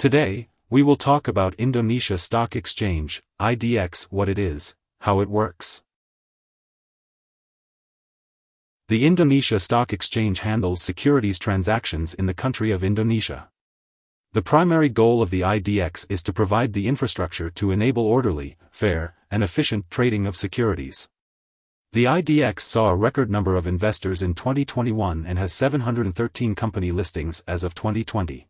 Today, we will talk about Indonesia Stock Exchange, IDX, what it is, how it works. The Indonesia Stock Exchange handles securities transactions in the country of Indonesia. The primary goal of the IDX is to provide the infrastructure to enable orderly, fair, and efficient trading of securities. The IDX saw a record number of investors in 2021 and has 713 company listings as of 2020.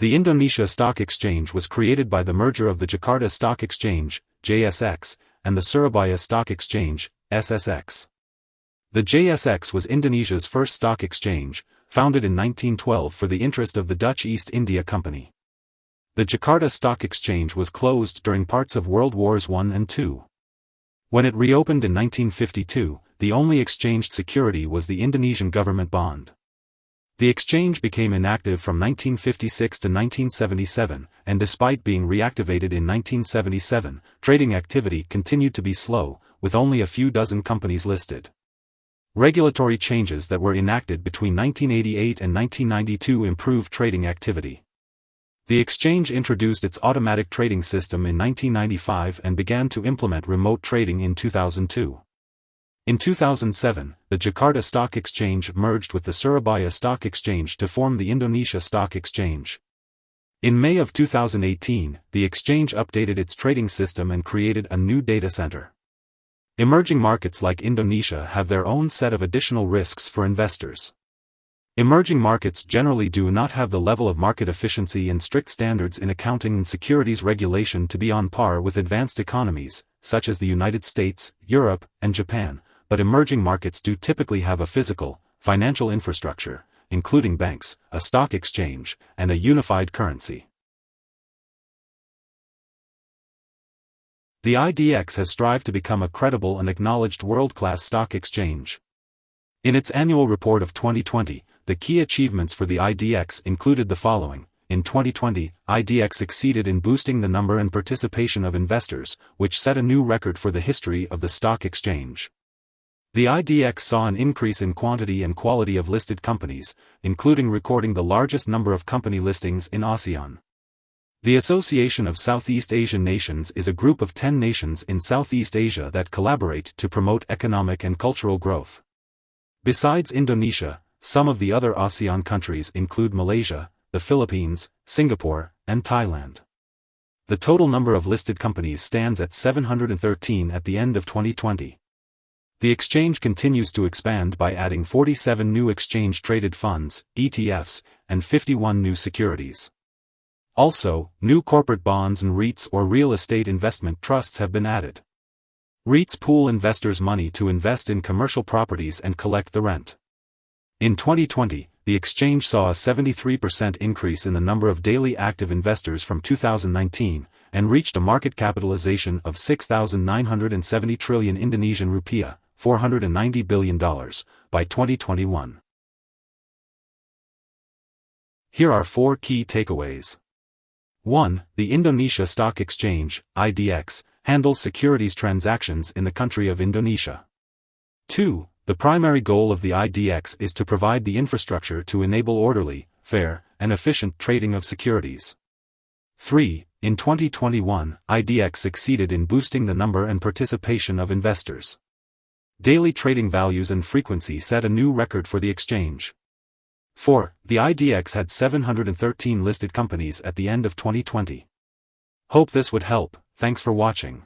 The Indonesia Stock Exchange was created by the merger of the Jakarta Stock Exchange, JSX, and the Surabaya Stock Exchange, SSX. The JSX was Indonesia's first stock exchange, founded in 1912 for the interest of the Dutch East India Company. The Jakarta Stock Exchange was closed during parts of World Wars I and II. When it reopened in 1952, the only exchanged security was the Indonesian government bond. The exchange became inactive from 1956 to 1977, and despite being reactivated in 1977, trading activity continued to be slow, with only a few dozen companies listed. Regulatory changes that were enacted between 1988 and 1992 improved trading activity. The exchange introduced its automatic trading system in 1995 and began to implement remote trading in 2002. In 2007, the Jakarta Stock Exchange merged with the Surabaya Stock Exchange to form the Indonesia Stock Exchange. In May of 2018, the exchange updated its trading system and created a new data center. Emerging markets like Indonesia have their own set of additional risks for investors. Emerging markets generally do not have the level of market efficiency and strict standards in accounting and securities regulation to be on par with advanced economies, such as the United States, Europe, and Japan. But emerging markets do typically have a physical, financial infrastructure, including banks, a stock exchange, and a unified currency. The IDX has strived to become a credible and acknowledged world-class stock exchange. In its annual report of 2020, the key achievements for the IDX included the following. In 2020, IDX succeeded in boosting the number and participation of investors, which set a new record for the history of the stock exchange. The IDX saw an increase in quantity and quality of listed companies, including recording the largest number of company listings in ASEAN. The Association of Southeast Asian Nations is a group of 10 nations in Southeast Asia that collaborate to promote economic and cultural growth. Besides Indonesia, some of the other ASEAN countries include Malaysia, the Philippines, Singapore, and Thailand. The total number of listed companies stands at 713 at the end of 2020. The exchange continues to expand by adding 47 new exchange-traded funds, ETFs, and 51 new securities. Also, new corporate bonds and REITs or real estate investment trusts have been added. REITs pool investors' money to invest in commercial properties and collect the rent. In 2020, the exchange saw a 73% increase in the number of daily active investors from 2019, and reached a market capitalization of 6,970 trillion Indonesian rupiah, $490 billion, by 2021. Here are 4 key takeaways. 1. The Indonesia Stock Exchange, IDX, handles securities transactions in the country of Indonesia. 2. The primary goal of the IDX is to provide the infrastructure to enable orderly, fair, and efficient trading of securities. 3. In 2021, IDX succeeded in boosting the number and participation of investors. Daily trading values and frequency set a new record for the exchange. 4. The IDX had 713 listed companies at the end of 2020. Hope this would help. Thanks for watching.